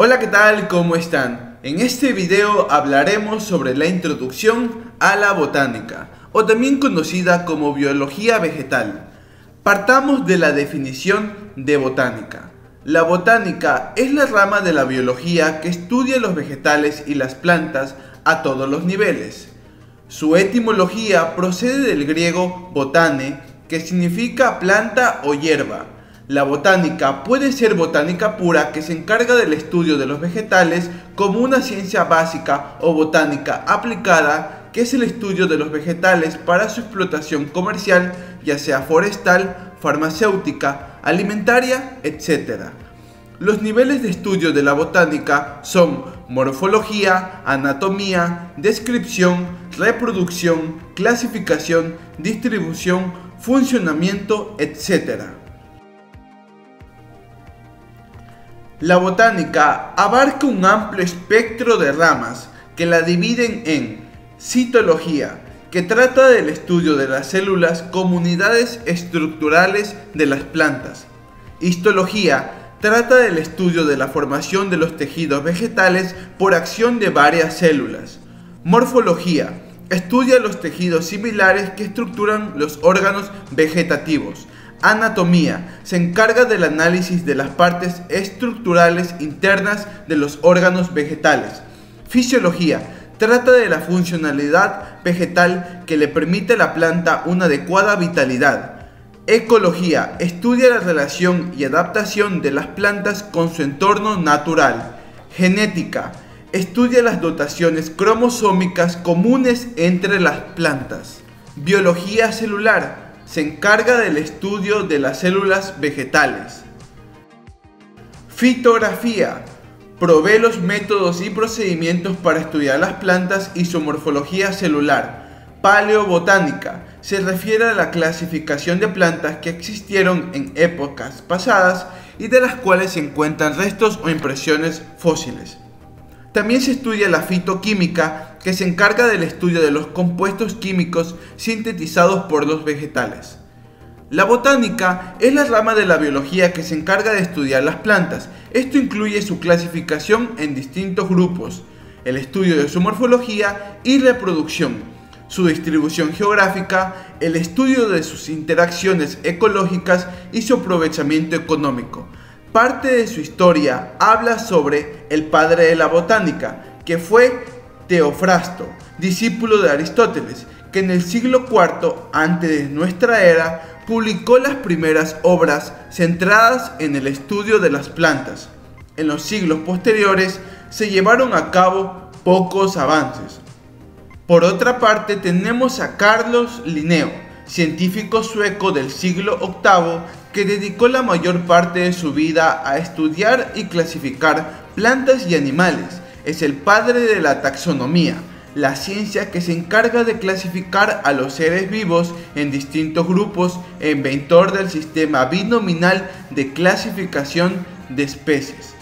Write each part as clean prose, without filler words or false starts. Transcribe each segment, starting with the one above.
Hola, ¿qué tal? ¿Cómo están? En este video hablaremos sobre la introducción a la botánica, o también conocida como biología vegetal. Partamos de la definición de botánica. La botánica es la rama de la biología que estudia los vegetales y las plantas a todos los niveles. Su etimología procede del griego botane, que significa planta o hierba. La botánica puede ser botánica pura, que se encarga del estudio de los vegetales, como una ciencia básica, o botánica aplicada, que es el estudio de los vegetales para su explotación comercial, ya sea forestal, farmacéutica, alimentaria, etc. Los niveles de estudio de la botánica son morfología, anatomía, descripción, reproducción, clasificación, distribución, funcionamiento, etc. La botánica abarca un amplio espectro de ramas que la dividen en citología, que trata del estudio de las células como unidades estructurales de las plantas. Histología trata del estudio de la formación de los tejidos vegetales por acción de varias células. Morfología estudia los tejidos similares que estructuran los órganos vegetativos. Anatomía se encarga del análisis de las partes estructurales internas de los órganos vegetales. Fisiología trata de la funcionalidad vegetal que le permite a la planta una adecuada vitalidad. Ecología estudia la relación y adaptación de las plantas con su entorno natural. Genética estudia las dotaciones cromosómicas comunes entre las plantas. Biología celular se encarga del estudio de las células vegetales. Fitografía provee los métodos y procedimientos para estudiar las plantas y su morfología celular. Paleobotánica se refiere a la clasificación de plantas que existieron en épocas pasadas y de las cuales se encuentran restos o impresiones fósiles. También se estudia la fitoquímica, que se encarga del estudio de los compuestos químicos sintetizados por los vegetales. La botánica es la rama de la biología que se encarga de estudiar las plantas. Esto incluye su clasificación en distintos grupos, el estudio de su morfología y reproducción, su distribución geográfica, el estudio de sus interacciones ecológicas y su aprovechamiento económico. Parte de su historia habla sobre el padre de la botánica, que fue Teofrasto, discípulo de Aristóteles, que en el siglo IV antes de nuestra era publicó las primeras obras centradas en el estudio de las plantas. En los siglos posteriores se llevaron a cabo pocos avances. Por otra parte, tenemos a Carlos Linneo, científico sueco del siglo VIII, que dedicó la mayor parte de su vida a estudiar y clasificar plantas y animales. Es el padre de la taxonomía, la ciencia que se encarga de clasificar a los seres vivos en distintos grupos, e inventor del sistema binominal de clasificación de especies.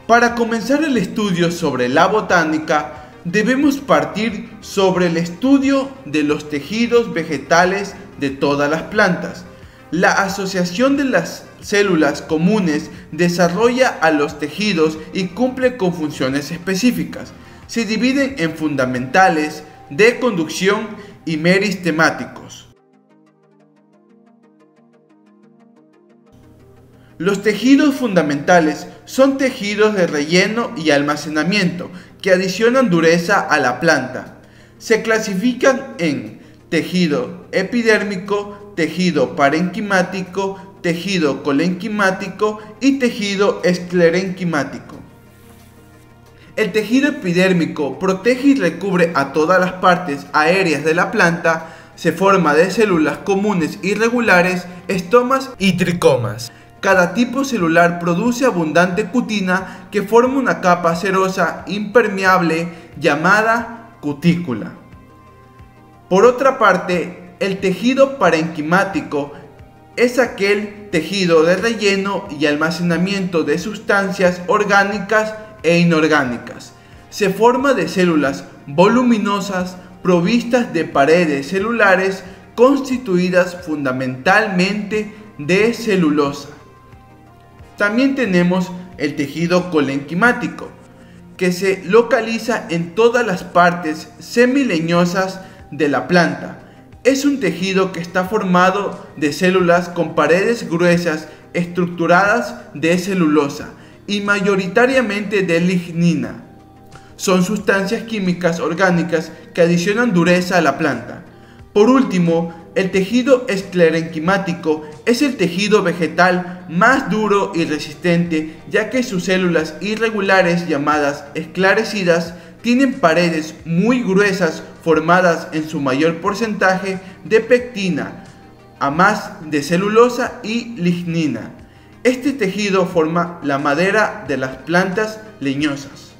Para comenzar el estudio sobre la botánica, debemos partir sobre el estudio de los tejidos vegetales de todas las plantas. La asociación de las células comunes desarrolla a los tejidos y cumple con funciones específicas. Se dividen en fundamentales, de conducción y meristemáticos. Los tejidos fundamentales son tejidos de relleno y almacenamiento que adicionan dureza a la planta. Se clasifican en tejido epidérmico, tejido parenquimático, tejido colenquimático y tejido esclerenquimático. El tejido epidérmico protege y recubre a todas las partes aéreas de la planta. Se forma de células comunes irregulares, estomas y tricomas. Cada tipo celular produce abundante cutina que forma una capa cerosa impermeable llamada cutícula. Por otra parte, el tejido parenquimático es aquel tejido de relleno y almacenamiento de sustancias orgánicas e inorgánicas. Se forma de células voluminosas provistas de paredes celulares constituidas fundamentalmente de celulosa. También tenemos el tejido colenquimático, que se localiza en todas las partes semileñosas de la planta. Es un tejido que está formado de células con paredes gruesas estructuradas de celulosa y mayoritariamente de lignina. Son sustancias químicas orgánicas que adicionan dureza a la planta. Por último, el tejido esclerenquimático es el tejido vegetal más duro y resistente, ya que sus células irregulares llamadas esclarecidas tienen paredes muy gruesas formadas en su mayor porcentaje de pectina, a más de celulosa y lignina. Este tejido forma la madera de las plantas leñosas.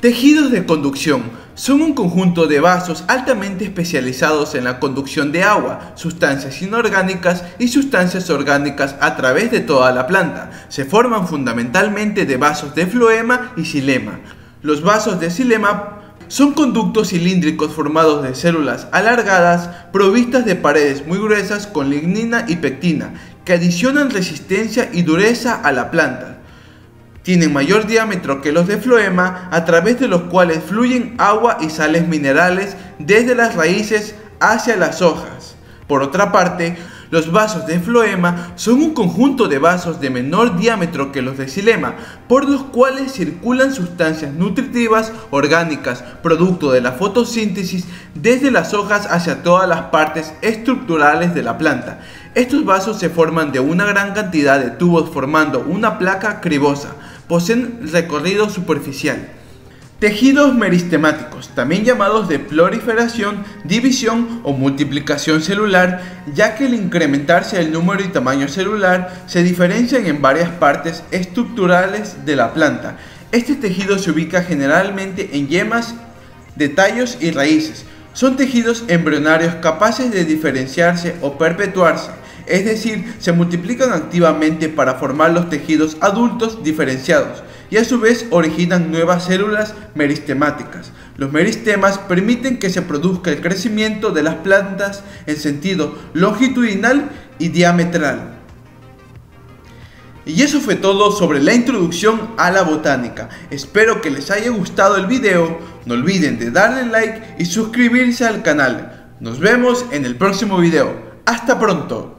Tejidos de conducción son un conjunto de vasos altamente especializados en la conducción de agua, sustancias inorgánicas y sustancias orgánicas a través de toda la planta. Se forman fundamentalmente de vasos de floema y xilema. Los vasos de xilema son conductos cilíndricos formados de células alargadas provistas de paredes muy gruesas con lignina y pectina, que adicionan resistencia y dureza a la planta. Tienen mayor diámetro que los de floema, a través de los cuales fluyen agua y sales minerales desde las raíces hacia las hojas. Por otra parte, los vasos de floema son un conjunto de vasos de menor diámetro que los de xilema, por los cuales circulan sustancias nutritivas orgánicas, producto de la fotosíntesis, desde las hojas hacia todas las partes estructurales de la planta. Estos vasos se forman de una gran cantidad de tubos formando una placa cribosa. Poseen recorrido superficial. Tejidos meristemáticos, también llamados de proliferación, división o multiplicación celular, ya que al incrementarse el número y tamaño celular se diferencian en varias partes estructurales de la planta. Este tejido se ubica generalmente en yemas de tallos y raíces. Son tejidos embrionarios capaces de diferenciarse o perpetuarse. Es decir, se multiplican activamente para formar los tejidos adultos diferenciados y a su vez originan nuevas células meristemáticas. Los meristemas permiten que se produzca el crecimiento de las plantas en sentido longitudinal y diametral. Y eso fue todo sobre la introducción a la botánica. Espero que les haya gustado el video. No olviden de darle like y suscribirse al canal. Nos vemos en el próximo video. ¡Hasta pronto!